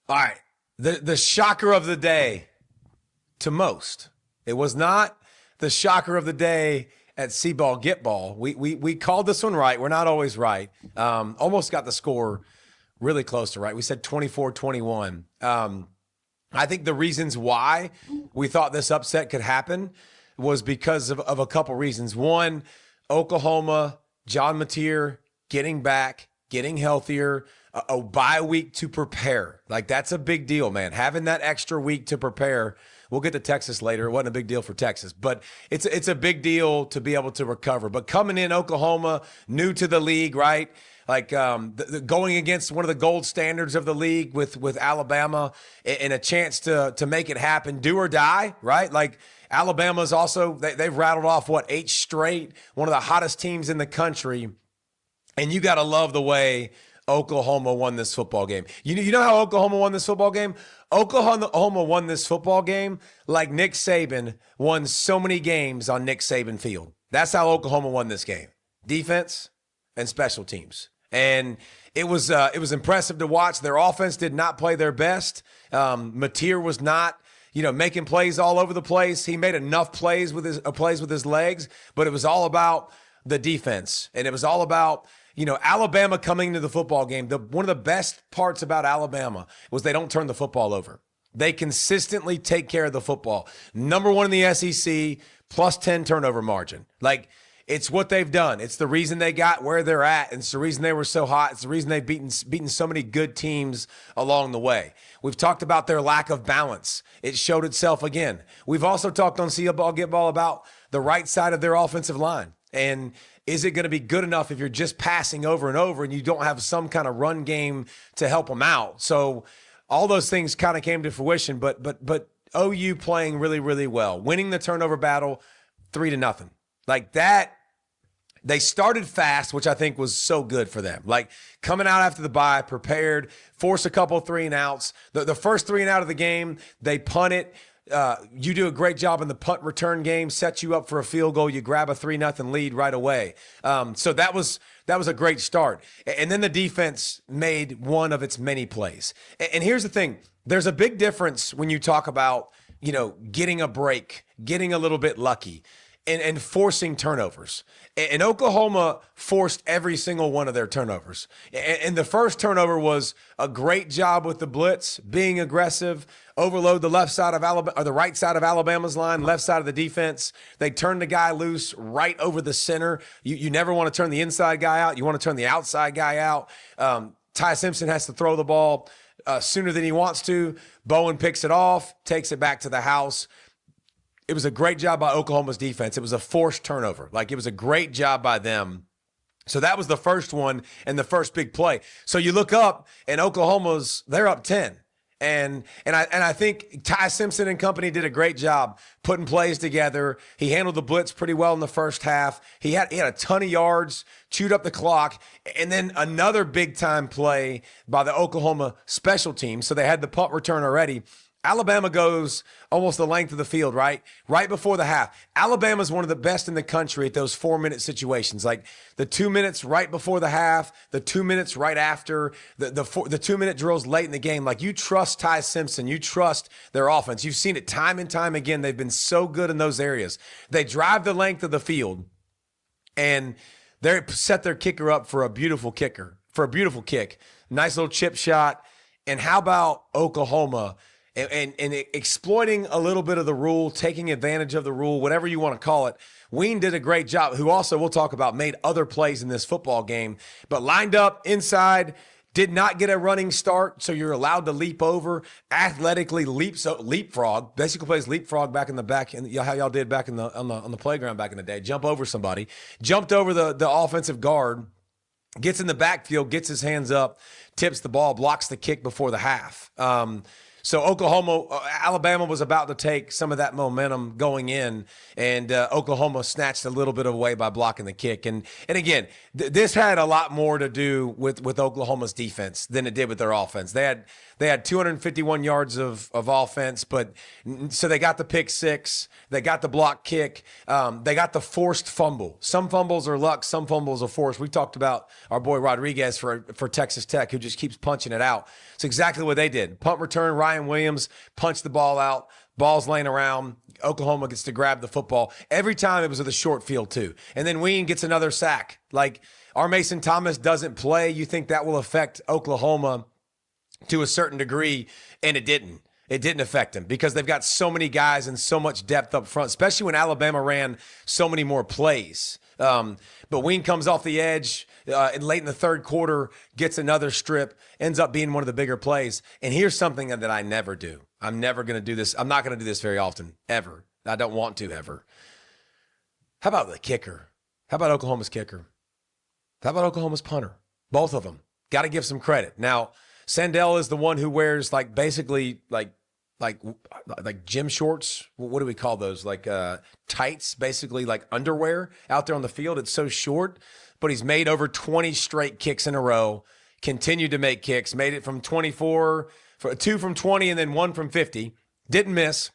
All right. The shocker of the day to most. It was not the shocker of the day at C-Ball Get Ball. We called this one right. We're not always right. Almost got the score really close to right. We said 24-21. I think the reasons why we thought this upset could happen was because of a couple reasons. One, Oklahoma, John Mateer getting back, getting healthier, a bye week to prepare. Like, that's a big deal, man. Having that extra week to prepare. We'll get to Texas later. It wasn't a big deal for Texas, but it's a big deal to be able to recover. But coming in, Oklahoma, new to the league, right? Like going against one of the gold standards of the league with Alabama, and a chance to make it happen, do or die, right? Like, Alabama's also, they've rattled off, 8 straight, one of the hottest teams in the country. And you got to love the way Oklahoma won this football game. You know how Oklahoma won this football game? Oklahoma won this football game like Nick Saban won so many games on Nick Saban Field. That's how Oklahoma won this game. Defense and special teams. And it was impressive to watch. Their offense did not play their best. Mateer was not, making plays all over the place. He made enough plays with his legs, but it was all about the defense. And it was all about, Alabama coming into the football game. One of the best parts about Alabama was they don't turn the football over. They consistently take care of the football. Number 1 in the SEC, plus 10 turnover margin. Like, it's what they've done. It's the reason they got where they're at. And it's the reason they were so hot. It's the reason they've beaten so many good teams along the way. We've talked about their lack of balance. It showed itself again. We've also talked on CFB Get Ball about the right side of their offensive line. And is it going to be good enough if you're just passing over and over and you don't have some kind of run game to help them out? So all those things kind of came to fruition, but OU playing really, really well, winning the turnover battle 3-0. Like that, they started fast, which I think was so good for them. Like, coming out after the bye, prepared, force a couple 3-and-outs. The first 3-and-out of the game, they punt it. You do a great job in the punt return game, set you up for a field goal. You grab a 3-0 lead right away. So that was a great start. And then the defense made one of its many plays. And here's the thing. There's a big difference when you talk about, getting a break, getting a little bit lucky, and forcing turnovers. And Oklahoma forced every single one of their turnovers. And the first turnover was a great job with the blitz, being aggressive, overload the left side of Alabama, or the right side of Alabama's line, left side of the defense. They turned the guy loose right over the center. You never want to turn the inside guy out. You want to turn the outside guy out. Ty Simpson has to throw the ball sooner than he wants to. Bowen picks it off, takes it back to the house. It was a great job by Oklahoma's defense. It was a forced turnover. Like, it was a great job by them. So that was the first one and the first big play. So you look up and they're up 10. And I think Ty Simpson and company did a great job putting plays together. He handled the blitz pretty well in the first half. He had a ton of yards, chewed up the clock, and then another big time play by the Oklahoma special team. So they had the punt return already. Alabama goes almost the length of the field, right? Right before the half. Alabama's one of the best in the country at those 4-minute situations. Like the 2 minutes right before the half, the 2 minutes right after, the 2-minute drills late in the game. Like, you trust Ty Simpson. You trust their offense. You've seen it time and time again. They've been so good in those areas. They drive the length of the field, and they set their kicker up for a beautiful kick. Nice little chip shot. And how about Oklahoma and exploiting a little bit of the rule, taking advantage of the rule, whatever you want to call it? Ween did a great job, who also, we'll talk about, made other plays in this football game, but lined up inside, did not get a running start, so you're allowed to leap over, athletically leapfrog, basically plays leapfrog back in the back, and how y'all did back in on the playground back in the day. Jump over somebody, jumped over the offensive guard, gets in the backfield, gets his hands up, tips the ball, blocks the kick before the half. So Alabama was about to take some of that momentum going in, and Oklahoma snatched a little bit away by blocking the kick. And again, this had a lot more to do with Oklahoma's defense than it did with their offense. They They had 251 yards of offense, but so they got the pick six, they got the block kick, they got the forced fumble. Some fumbles are luck, some fumbles are forced. We talked about our boy Rodriguez for Texas Tech, who just keeps punching it out. It's exactly what they did. Punt return, Ryan Williams punched the ball out, ball's laying around. Oklahoma gets to grab the football. Every time it was with a short field too. And then Ween gets another sack. Like, our Mason Thomas doesn't play. You think that will affect Oklahoma to a certain degree, and it didn't. It didn't affect them because they've got so many guys and so much depth up front, especially when Alabama ran so many more plays. But Ween comes off the edge late in the third quarter, gets another strip, ends up being one of the bigger plays. And here's something that I never do. I'm never going to do this. I'm not going to do this very often, ever. I don't want to ever. How about the kicker? How about Oklahoma's kicker? How about Oklahoma's punter? Both of them. Got to give some credit. Now, Sandell is the one who wears basically gym shorts. What do we call those? Tights, basically like underwear out there on the field. It's so short, but he's made over 20 straight kicks in a row, continued to make kicks, made it from 24, two from 20, and then one from 50. Didn't miss.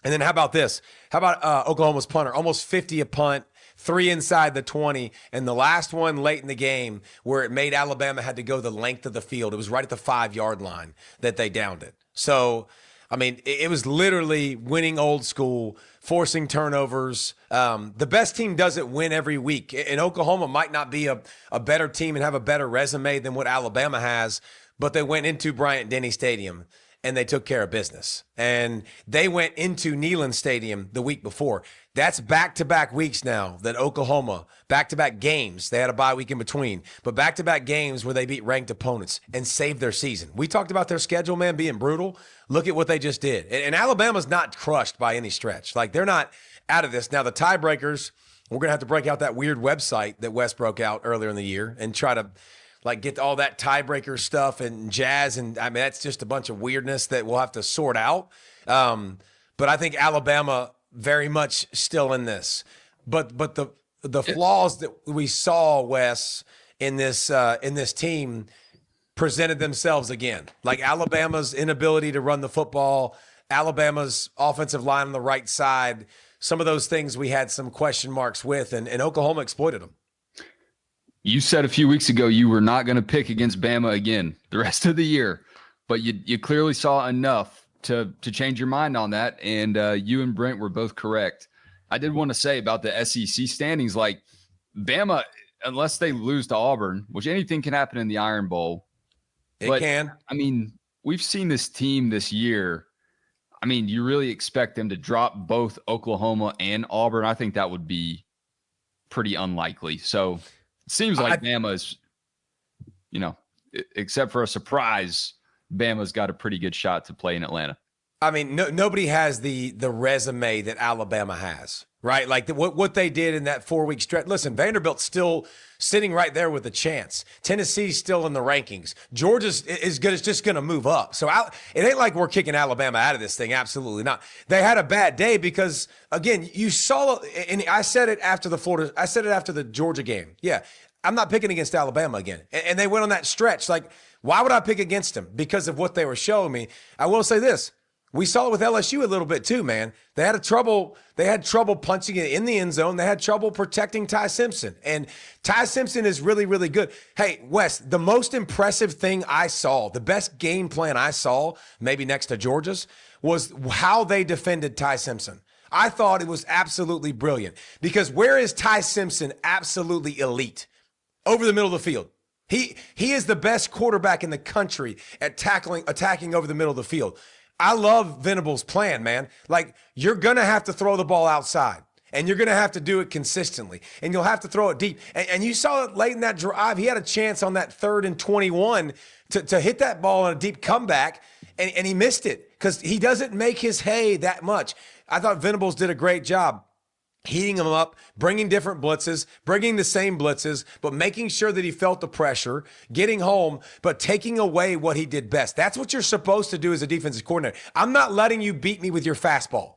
And then how about this? How about Oklahoma's punter? Almost 50 a punt, 3 inside the 20, and the last one late in the game where it made Alabama had to go the length of the field. It was right at the 5-yard line that they downed it. So, I mean, it was literally winning old school, forcing turnovers. The best team doesn't win every week. And Oklahoma might not be a better team and have a better resume than what Alabama has, but they went into Bryant-Denny Stadium and they took care of business. And they went into Neyland Stadium the week before. That's back-to-back weeks now that Oklahoma, back-to-back games, they had a bye week in between, but back-to-back games where they beat ranked opponents and saved their season. We talked about their schedule, man, being brutal. Look at what they just did. And Alabama's not crushed by any stretch. Like, they're not out of this. Now, the tiebreakers, we're going to have to break out that weird website that Wes broke out earlier in the year and try to get all that tiebreaker stuff and jazz. And I mean, that's just a bunch of weirdness that we'll have to sort out. But I think Alabama very much still in this. But the flaws that we saw, Wes, in this team presented themselves again. Like Alabama's inability to run the football, Alabama's offensive line on the right side, some of those things we had some question marks with, and Oklahoma exploited them. You said a few weeks ago you were not going to pick against Bama again the rest of the year, but you clearly saw enough to change your mind on that, and you and Brent were both correct. I did want to say about the SEC standings, like Bama, unless they lose to Auburn, which anything can happen in the Iron Bowl. It can. I mean, we've seen this team this year. I mean, you really expect them to drop both Oklahoma and Auburn? I think that would be pretty unlikely. So it seems like Bama's, except for a surprise, Bama's got a pretty good shot to play in Atlanta. I mean, nobody has the resume that Alabama has, right? Like what they did in that 4-week stretch. Listen, Vanderbilt's still sitting right there with a chance. Tennessee's still in the rankings. Georgia's is just going to move up. So it ain't like we're kicking Alabama out of this thing. Absolutely not. They had a bad day because, again, you saw, and I said it after the Georgia game. Yeah, I'm not picking against Alabama again. And they went on that stretch. Like, why would I pick against them? Because of what they were showing me. I will say this. We saw it with LSU a little bit too, man. They had trouble punching it in the end zone. They had trouble protecting Ty Simpson. And Ty Simpson is really, really good. Hey, Wes, the most impressive thing I saw, the best game plan I saw, maybe next to Georgia's, was how they defended Ty Simpson. I thought it was absolutely brilliant because where is Ty Simpson absolutely elite? Over the middle of the field. He is the best quarterback in the country at attacking over the middle of the field. I love Venable's plan, man. Like, you're going to have to throw the ball outside, and you're going to have to do it consistently, and you'll have to throw it deep. And you saw it late in that drive. He had a chance on that 3rd and 21 to hit that ball on a deep comeback, and he missed it because he doesn't make his hay that much. I thought Venables did a great job heating him up, bringing different blitzes, bringing the same blitzes, but making sure that he felt the pressure, getting home, but taking away what he did best. That's what you're supposed to do as a defensive coordinator. I'm not letting you beat me with your fastball.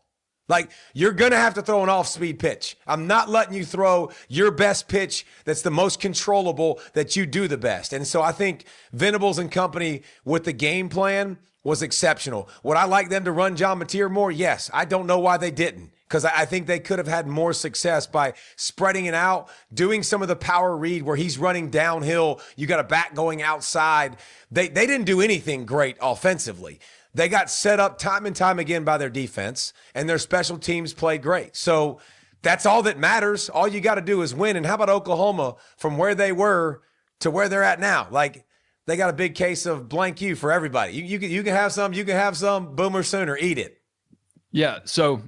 Like, you're going to have to throw an off-speed pitch. I'm not letting you throw your best pitch that's the most controllable, that you do the best. And so I think Venables and company with the game plan was exceptional. Would I like them to run John Mateer more? Yes. I don't know why they didn't, because I think they could have had more success by spreading it out, doing some of the power read where he's running downhill. You got a bat going outside. They didn't do anything great offensively. They got set up time and time again by their defense, and their special teams played great. So that's all that matters. All you got to do is win. And how about Oklahoma from where they were to where they're at now? Like, they got a big case of blank you for everybody. You can have some, Boomer Sooner, eat it. Yeah. So